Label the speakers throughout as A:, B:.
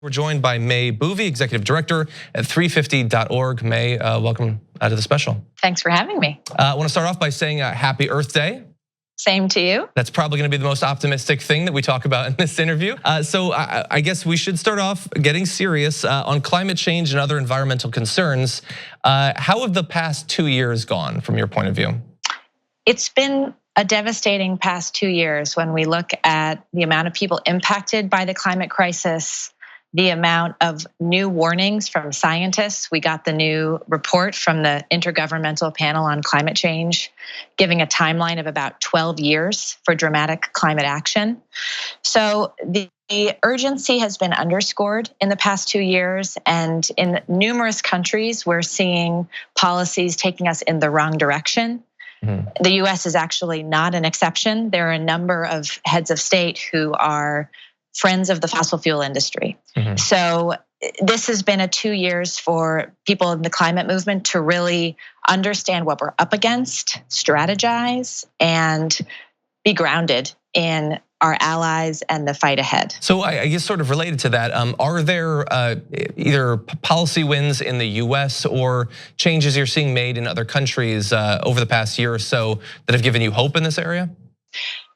A: We're joined by May Boovy, Executive Director at 350.org. May, welcome to the special.
B: Thanks for having me.
A: I want to start off by saying Happy Earth Day.
B: Same to you.
A: That's probably going to be the most optimistic thing that we talk about in this interview. So I guess we should start off getting serious on climate change and other environmental concerns. How have the past 2 years gone from your point of view?
B: It's been a devastating past 2 years when we look at the amount of people impacted by the climate crisis, the amount of new warnings from scientists. We got the new report from the Intergovernmental Panel on Climate Change, giving a timeline of about 12 years for dramatic climate action. So the urgency has been underscored in the past 2 years, and in numerous countries, we're seeing policies taking us in the wrong direction. The US is actually not an exception. There are a number of heads of state who are friends of the fossil fuel industry. So this has been a 2 years for people in the climate movement to really understand what we're up against, strategize, and be grounded in our allies and the fight ahead.
A: So I guess sort of related to that, are there either policy wins in the US or changes you're seeing made in other countries over the past year or so that have given you hope in this area?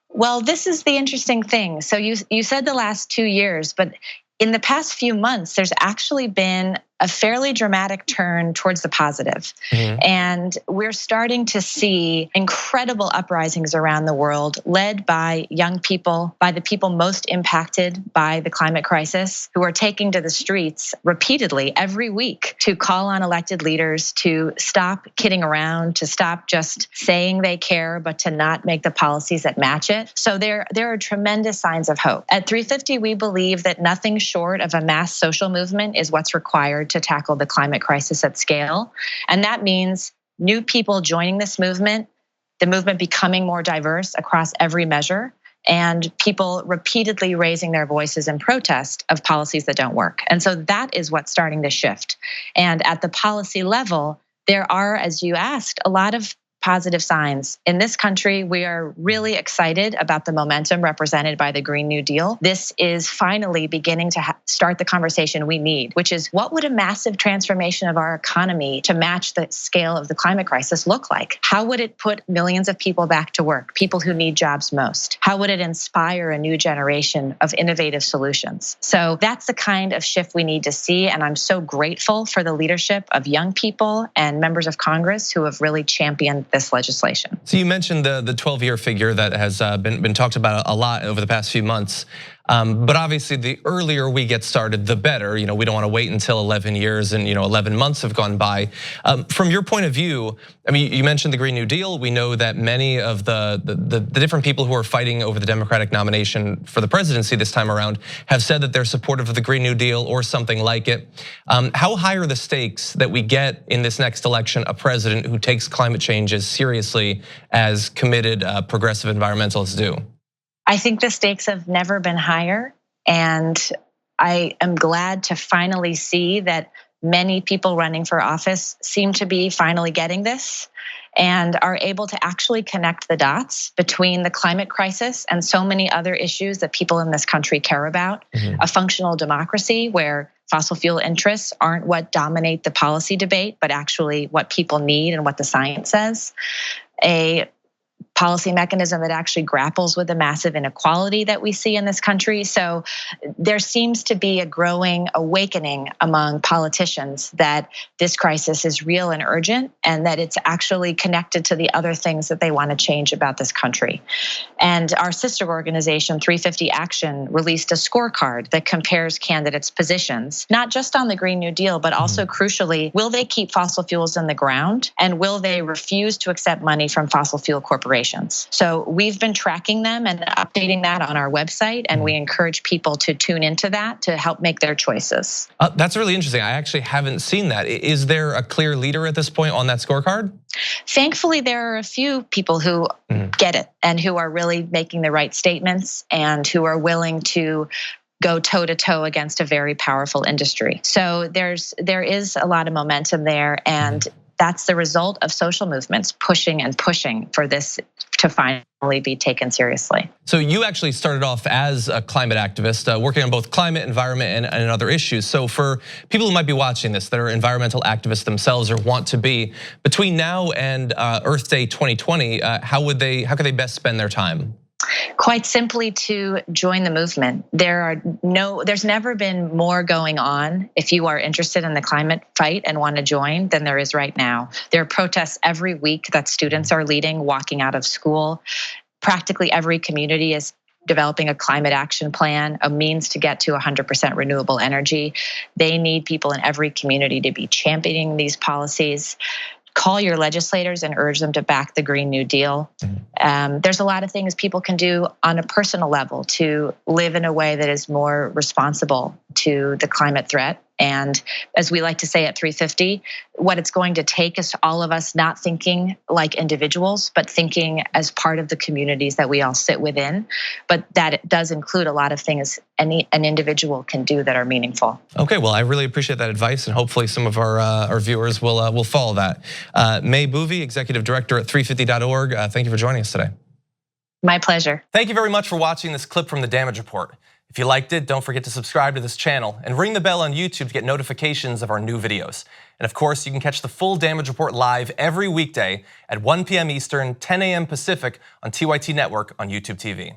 B: Well, this is the interesting thing. So you said the last 2 years, but in the past few months, there's actually been a fairly dramatic turn towards the positive. And we're starting to see incredible uprisings around the world led by young people, by the people most impacted by the climate crisis, who are taking to the streets repeatedly every week to call on elected leaders to stop kidding around, to stop just saying they care, but to not make the policies that match it. So there are tremendous signs of hope. At 350, we believe that nothing short of a mass social movement is what's required to tackle the climate crisis at scale. And that means new people joining this movement, the movement becoming more diverse across every measure, and people repeatedly raising their voices in protest of policies that don't work. And so that is what's starting to shift. And at the policy level, there are, as you asked, a lot of positive signs. In this country, we are really excited about the momentum represented by the Green New Deal. This is finally beginning to start the conversation we need, which is what would a massive transformation of our economy to match the scale of the climate crisis look like? How would it put millions of people back to work, people who need jobs most? How would it inspire a new generation of innovative solutions? So that's the kind of shift we need to see. And I'm so grateful for the leadership of young people and members of Congress who have really championed this legislation.
A: So you mentioned the 12-year figure that has been talked about a lot over the past few months. But obviously, the earlier we get started, the better. We don't want to wait until 11 years and 11 months have gone by. From your point of view, I mean, you mentioned the Green New Deal. We know that many of the different people who are fighting over the Democratic nomination for the presidency this time around have said that they're supportive of the Green New Deal or something like it. How high are the stakes that we get in this next election a president who takes climate change as seriously as committed progressive environmentalists do?
B: I think the stakes have never been higher, and I am glad to finally see that many people running for office seem to be finally getting this and are able to actually connect the dots between the climate crisis and so many other issues that people in this country care about. A functional democracy where fossil fuel interests aren't what dominate the policy debate, but actually what people need and what the science says. A policy mechanism that actually grapples with the massive inequality that we see in this country. So there seems to be a growing awakening among politicians that this crisis is real and urgent, and that it's actually connected to the other things that they want to change about this country. And our sister organization, 350 Action, released a scorecard that compares candidates' positions, not just on the Green New Deal, but also crucially, will they keep fossil fuels in the ground, and will they refuse to accept money from fossil fuel corporations? So we've been tracking them and updating that on our website, and we encourage people to tune into that to help make their choices.
A: That's really interesting. I actually haven't seen that. Is there a clear leader at this point on that scorecard?
B: Thankfully, there are a few people who get it and who are really making the right statements and who are willing to go toe to toe against a very powerful industry. So there is a lot of momentum there, and that's the result of social movements pushing and pushing for this to finally be taken seriously.
A: So you actually started off as a climate activist, working on both climate, environment, and other issues. So for people who might be watching this that are environmental activists themselves or want to be, between now and Earth Day 2020, how could they best spend their time?
B: Quite simply, to join the movement. There's never been more going on if you are interested in the climate fight and want to join than there is right now. There are protests every week that students are leading, walking out of school. Practically every community is developing a climate action plan, a means to get to 100% renewable energy. They need people in every community to be championing these policies. Call your legislators and urge them to back the Green New Deal. There's a lot of things people can do on a personal level to live in a way that is more responsible to the climate threat. And as we like to say at 350, what it's going to take is all of us not thinking like individuals, but thinking as part of the communities that we all sit within. But that it does include a lot of things an individual can do that are meaningful.
A: Okay, well, I really appreciate that advice, and hopefully some of our viewers will follow that. May Boovy, Executive Director at 350.org, thank you for joining us today.
B: My pleasure.
A: Thank you very much for watching this clip from the Damage Report. If you liked it, don't forget to subscribe to this channel and ring the bell on YouTube to get notifications of our new videos. And of course, you can catch the full Damage Report live every weekday at 1 p.m. Eastern, 10 a.m. Pacific on TYT Network on YouTube TV.